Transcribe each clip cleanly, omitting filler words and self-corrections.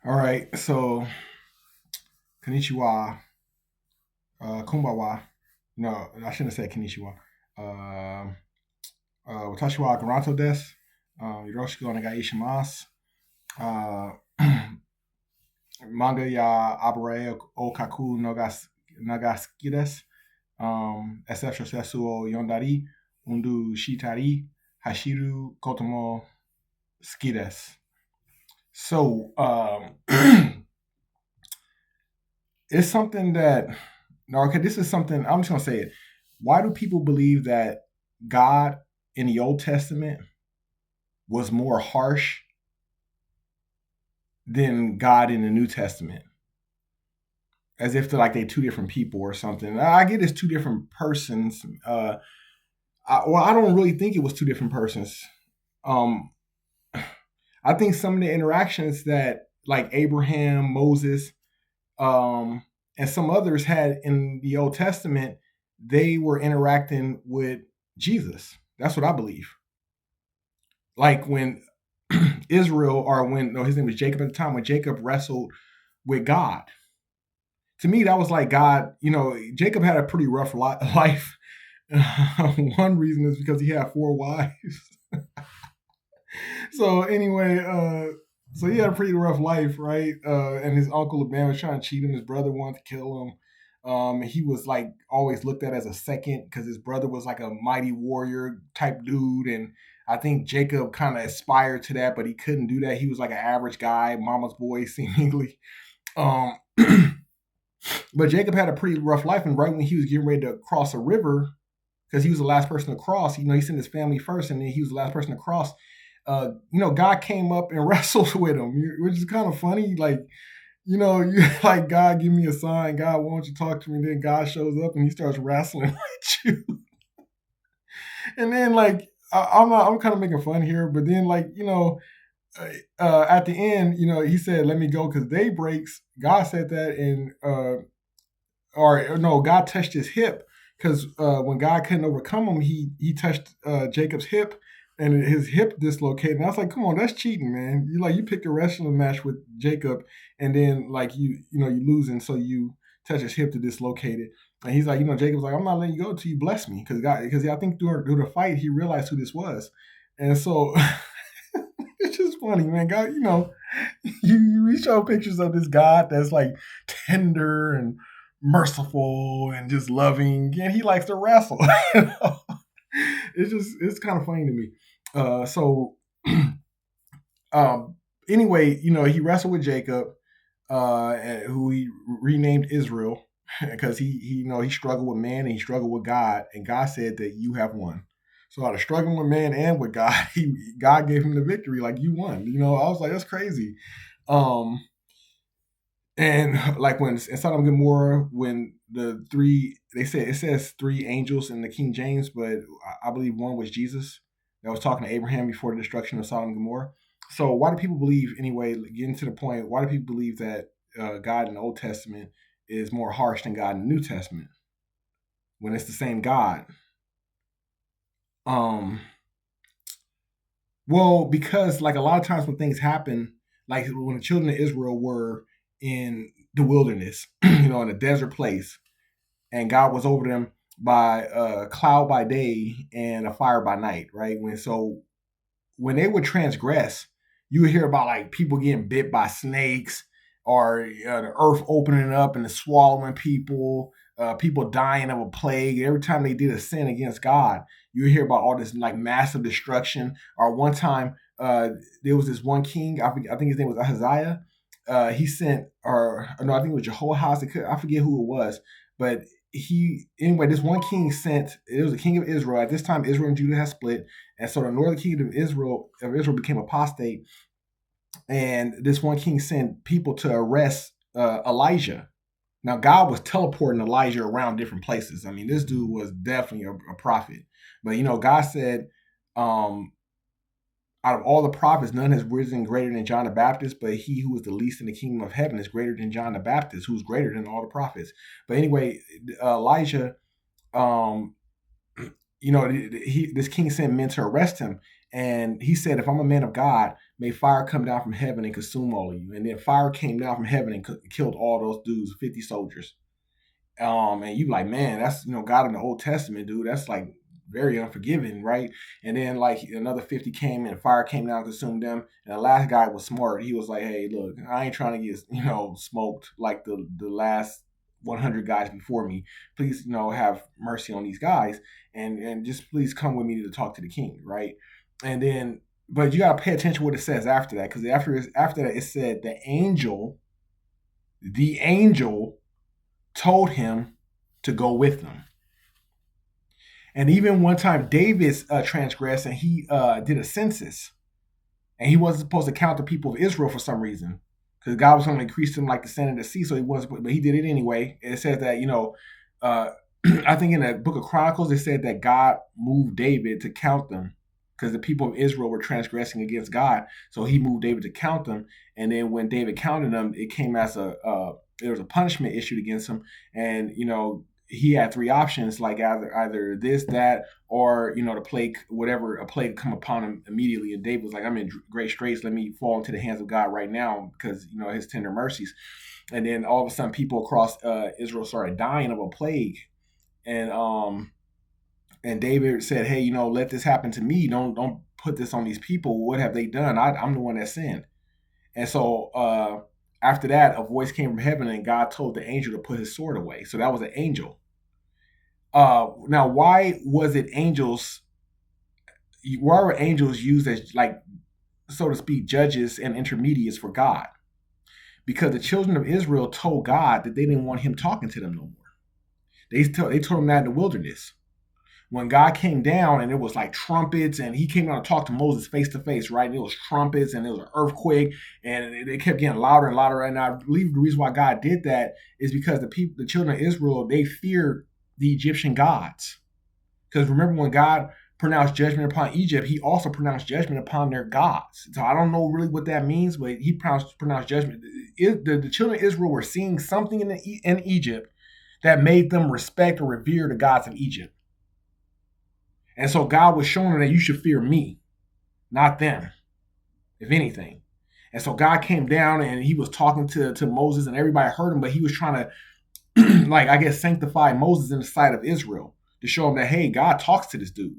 All right, so konnichiwa, kumbawa. No, I shouldn't have said konnichiwa. Uh, Watashi wa garanto desu. Yoroshiku onegai shimasu. Uh, Manga ya abare o kaku no ga suki desu. SF shosetsu o yondari, undu shitari, hashiru koto mo suki desu. So, it's something that no, okay, this is something I'm just gonna say it. Why do people believe that God in the Old Testament was more harsh than God in the New Testament? As if they're like they two different people or something. I get it's two different persons. I don't really think it was two different persons. Um, I think some of the interactions that like Abraham, Moses, and some others had in the Old Testament, they were interacting with Jesus. That's what I believe. Like when Israel, or when no, his name was Jacob at the time, when Jacob wrestled with God. To me, that was like God. Jacob had a pretty rough life. One reason is because he had four wives. So anyway, so he had a pretty rough life, right? And his uncle Laban was trying to cheat him. His brother wanted to kill him. He was like always looked at as a second because his brother was like a mighty warrior type dude, and I think Jacob kind of aspired to that, but he couldn't do that. He was like an average guy, mama's boy, seemingly. Um, but Jacob had a pretty rough life, and right when he was getting ready to cross a river, because he was the last person to cross, he sent his family first, and then he was the last person to cross. God came up and wrestled with him, which is kind of funny. Like, you like, God, give me a sign. God, why don't you talk to me? And then God shows up and he starts wrestling with you. And then, like, I'm kind of making fun here, but then, like, at the end, he said, "Let me go because day breaks." God said that, and or no, God touched his hip because when God couldn't overcome him, he touched Jacob's hip, and his hip dislocated. And I was like, "Come on, that's cheating, man! You picked a wrestling match with Jacob, and then like you losing, so you touch his hip to dislocate it." And he's like, Jacob's like, "I'm not letting you go until you bless me," because I think through the fight he realized who this was, and so. It's just funny, man. God, we show pictures of this God that's like tender and merciful and just loving, and he likes to wrestle. you know? It's kind of funny to me. So um, anyway, he wrestled with Jacob, who he renamed Israel because he struggled with man and he struggled with God, and God said that you have won. So out of struggling with man and with God, God gave him the victory. Like you won. I was like, that's crazy. Um, and like when in Sodom and Gomorrah, when the three, they said it says three angels in the King James, but I believe one was Jesus that was talking to Abraham before the destruction of Sodom and Gomorrah. So why do people believe anyway? Getting to the point, why do people believe that God in the Old Testament is more harsh than God in the New Testament when it's the same God? Um, well, because like a lot of times when things happen, like when the children of Israel were in the wilderness, in a desert place, and God was over them by a cloud by day and a fire by night, right? When they would transgress, you would hear about like people getting bit by snakes or the earth opening up and swallowing people, people dying of a plague. Every time they did a sin against God, you would hear about all this like massive destruction. Or one time, there was this one king, I think his name was Ahaziah. He sent, or no, I think it was Jehoahaz. I forget who it was, but this one king sent. It was the king of Israel. At this time, Israel and Judah had split, and so the northern kingdom of Israel became apostate. And this one king sent people to arrest Elijah. Now God was teleporting Elijah around different places. I mean, this dude was definitely a prophet. But God said, um, out of all the prophets, none has risen greater than John the Baptist, but he who is the least in the kingdom of heaven is greater than John the Baptist, who's greater than all the prophets. But anyway, Elijah, um, this king sent men to arrest him, And he said, if I'm a man of God, may fire come down from heaven and consume all of you. And then fire came down from heaven and killed all those dudes, 50 soldiers. And you like, man, that's God in the Old Testament, dude. That's like very unforgiving, right? And then like another 50 came and fire came down and consumed them. And the last guy was smart. He was like, hey, look, I ain't trying to get smoked like the last 100 guys before me. Please, have mercy on these guys, and just please come with me to talk to the king, right? And then, but you gotta pay attention to what it says after that, because after that it said the angel told him to go with them. And even one time David's transgressed, and he did a census, and he wasn't supposed to count the people of Israel for some reason, because God was going to increase them like the sand of the sea. So he wasn't, but he did it anyway. And it says that I think in the Book of Chronicles it said that God moved David to count them because the people of Israel were transgressing against God. So he moved David to count them. And then when David counted them, it came as there was a punishment issued against him, and he had three options, like either this, that, or the plague, whatever, a plague come upon him immediately. And David was like, I'm in great straits. Let me fall into the hands of God right now, because his tender mercies. And then all of a sudden, people across Israel started dying of a plague, and David said, hey, let this happen to me. Don't put this on these people. What have they done? I'm the one that sinned. And so after that, a voice came from heaven, and God told the angel to put his sword away. So that was an angel. Now, why was it angels? Why were angels used as, like, so to speak, judges and intermediates for God? Because the children of Israel told God that they didn't want him talking to them no more. They told him that in the wilderness. When God came down, and it was like trumpets, and he came down to talk to Moses face to face, right? And it was trumpets, and it was an earthquake, and it kept getting louder and louder. And I believe the reason why God did that is because the children of Israel, they feared the Egyptian gods. Because remember, when God pronounced judgment upon Egypt, he also pronounced judgment upon their gods. So I don't know really what that means, but he pronounced judgment. The children of Israel were seeing something in Egypt that made them respect or revere the gods of Egypt. And so God was showing them that you should fear me, not them, if anything. And so God came down, and he was talking to Moses, and everybody heard him, but he was trying to, sanctify Moses in the sight of Israel to show him that, hey, God talks to this dude.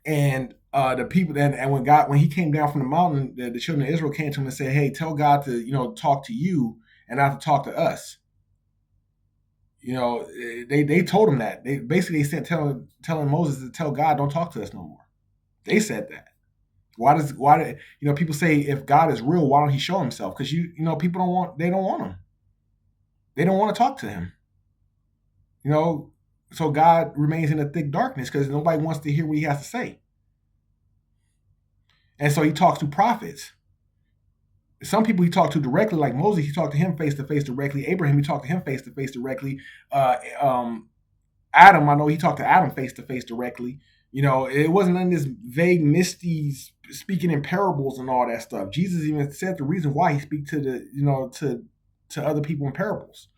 And the people, and when he came down from the mountain, the children of Israel came to him and said, hey, tell God to, talk to you and not to talk to us. They told him that. They said telling Moses to tell God, don't talk to us no more. They said that. Why do people say, if God is real, why don't he show himself? Because people don't want him. They don't want to talk to him. So God remains in a thick darkness because nobody wants to hear what he has to say. And so he talks to prophets. Some people he talked to directly, like Moses, he talked to him face to face directly. Abraham, he talked to him face to face directly. Adam, I know he talked to Adam face to face directly. It wasn't none of this vague, misty speaking in parables and all that stuff. Jesus even said the reason why he speaks to other people in parables,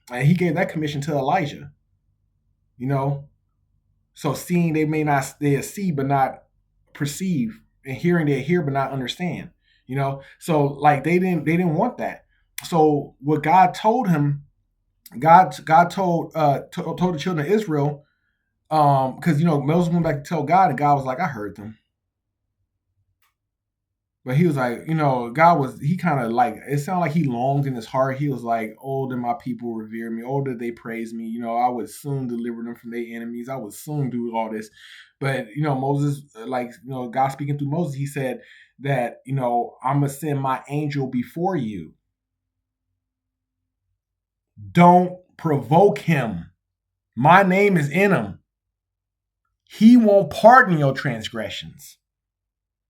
and he gave that commission to Elijah. So seeing they see but not perceive, and hearing they hear but not understand. So like they didn't want that. So what God told him, God told the children of Israel, because Moses went back to tell God, and God was like, I heard them. But he was like, he kind of like, it sounded like he longed in his heart. He was like, oh, that my people revere me. Oh, that they praise me. I would soon deliver them from their enemies. I would soon do all this. But, Moses, God speaking through Moses, he said that, I'm going to send my angel before you. Don't provoke him. My name is in him. He won't pardon your transgressions.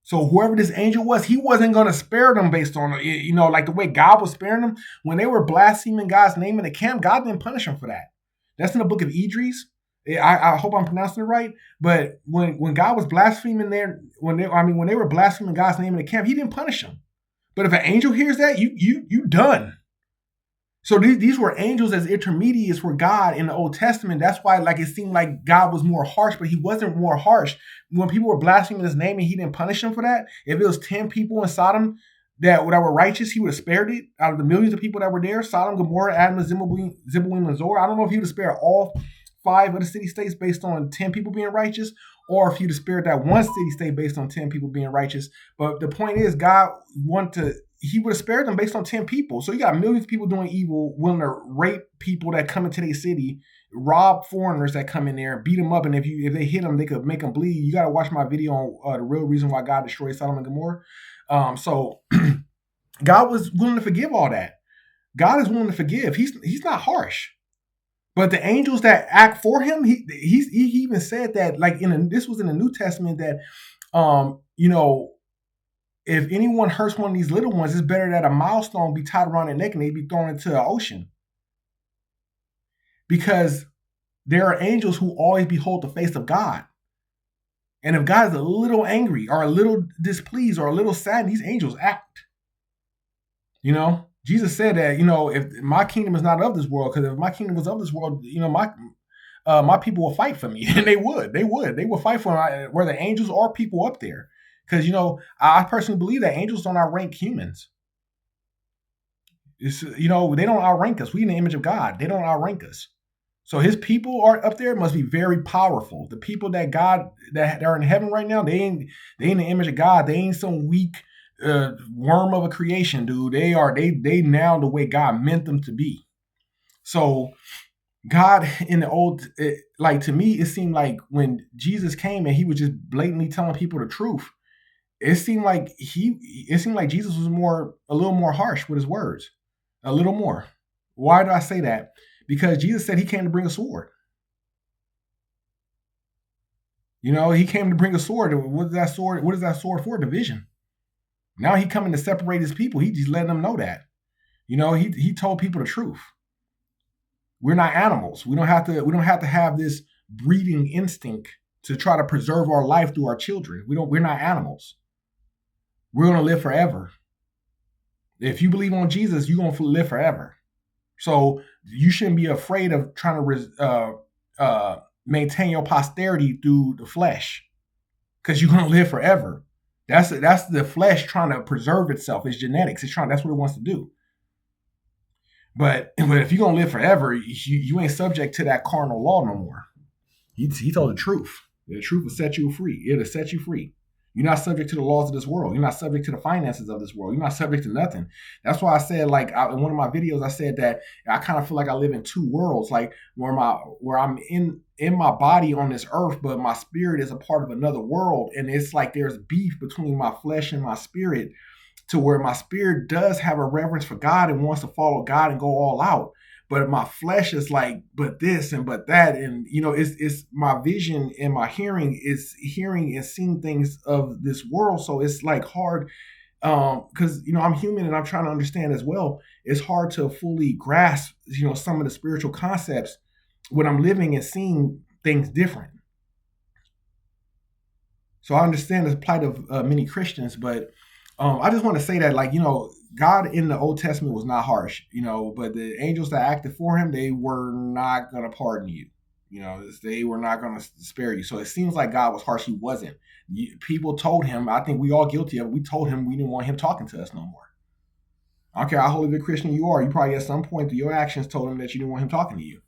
So whoever this angel was, he wasn't going to spare them based on, like the way God was sparing them. When they were blaspheming God's name in the camp, God didn't punish them for that. That's in the book of Idris. I hope I'm pronouncing it right. But when God was blaspheming when they were blaspheming God's name in the camp, he didn't punish them. But if an angel hears that, you done. So these were angels as intermediates for God in the Old Testament. That's why, like, it seemed like God was more harsh, but he wasn't more harsh. When people were blaspheming his name and he didn't punish them for that, if it was 10 people in Sodom that were righteous, he would have spared it. Out of the millions of people that were there, Sodom, Gomorrah, Admah, Zeboim, and Zoar, I don't know if he would have spared all 5 of the city-states based on 10 people being righteous, or if he'd have spared that one city-state based on 10 people being righteous. But the point is, God he would have spared them based on 10 people. So you got millions of people doing evil, willing to rape people that come into their city, rob foreigners that come in there, beat them up, and if they hit them, they could make them bleed. You got to watch my video on the real reason why God destroyed Sodom and Gomorrah. So God was willing to forgive all that. God is willing to forgive. He's not harsh. But the angels that act for him, he even said that, like, this was in the New Testament, that if anyone hurts one of these little ones, it's better that a milestone be tied around their neck and they be thrown into the ocean. Because there are angels who always behold the face of God. And if God is a little angry or a little displeased or a little sad, these angels act. Jesus said that, if my kingdom is not of this world, because if my kingdom was of this world, my people will fight for me. And they would fight for me, whether angels or people up there. Because, I personally believe that angels don't outrank humans. They don't outrank us. We in the image of God. They don't outrank us. So his people are up there must be very powerful. The people that are in heaven right now, they in the image of God. They ain't some weak worm of a creation, dude. They now the way God meant them to be. So God in the old, to me, it seemed like when Jesus came and he was just blatantly telling people the truth, it seemed like Jesus was a little more harsh with his words, a little more. Why do I say that? Because Jesus said he came to bring a sword. He came to bring a sword. What is that sword for? Division. Now he coming to separate his people. He just letting them know that. He told people the truth. We're not animals. We don't have to have this breeding instinct to try to preserve our life through our children. We're not animals. We're going to live forever. If you believe on Jesus, you're going to live forever. So you shouldn't be afraid of trying to maintain your posterity through the flesh, because you're going to live forever. That's the flesh trying to preserve itself. It's genetics. That's what it wants to do. But if you're going to live forever, you ain't subject to that carnal law no more. He told the truth. The truth will set you free. It'll set you free. You're not subject to the laws of this world. You're not subject to the finances of this world. You're not subject to nothing. That's why I said, in one of my videos, I said that I kind of feel like I live in two worlds, like where I'm in my body on this earth, but my spirit is a part of another world. And it's like there's beef between my flesh and my spirit, to where my spirit does have a reverence for God and wants to follow God and go all out. But my flesh is like, but this and but that. And, it's my vision and my hearing is hearing and seeing things of this world. So it's like hard because, I'm human and I'm trying to understand as well. It's hard to fully grasp, some of the spiritual concepts when I'm living and seeing things different. So I understand the plight of many Christians, but I just want to say that, God in the Old Testament was not harsh, but the angels that acted for him, they were not going to pardon you. They were not going to spare you. So it seems like God was harsh. He wasn't. People told him, I think we all guilty of it. We told him we didn't want him talking to us no more. I don't care how holy of a Christian you are. You probably at some point through your actions told him that you didn't want him talking to you.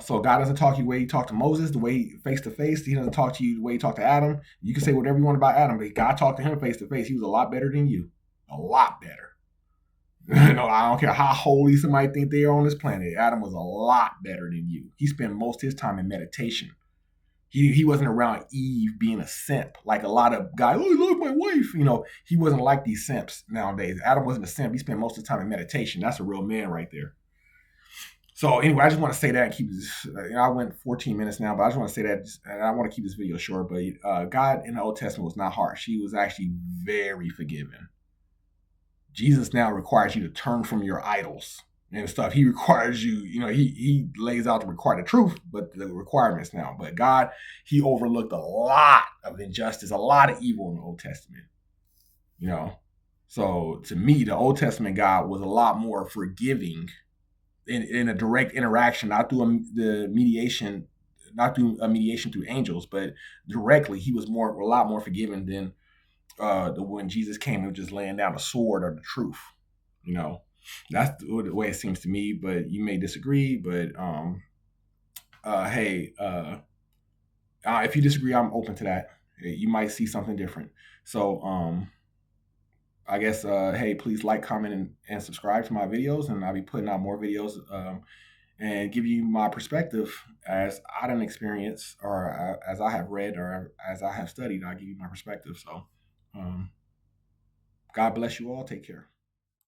So God doesn't talk to you the way he talked to Moses, the way face to face. He doesn't talk to you the way he talked to Adam. You can say whatever you want about Adam, but God talked to him face to face. He was a lot better than you. A lot better. I don't care how holy somebody think they are on this planet. Adam was a lot better than you. He spent most of his time in meditation. He wasn't around Eve being a simp like a lot of guys. Oh, I love my wife. He wasn't like these simps nowadays. Adam wasn't a simp. He spent most of the time in meditation. That's a real man right there. So anyway, I just want to say that and keep this. I went 14 minutes now, but I just want to say that, and I want to keep this video short. But God in the Old Testament was not harsh. He was actually very forgiving. Jesus now requires you to turn from your idols and stuff. He requires you, he lays out the truth, but the requirements now. But God, he overlooked a lot of injustice, a lot of evil in the Old Testament. So to me, the Old Testament God was a lot more forgiving in a direct interaction, not through the mediation, not through a mediation through angels, but directly. He was a lot more forgiving than when Jesus came and just laying down the sword or the truth. You know, that's the way it seems to me. But you may disagree. But hey, if you disagree, I'm open to that. You might see something different. So I guess hey, please like, comment, and subscribe to my videos, and I'll be putting out more videos and give you my perspective as I didn't experience, or as I have read, or as I have studied. I'll give you my perspective. So God bless you all. Take care.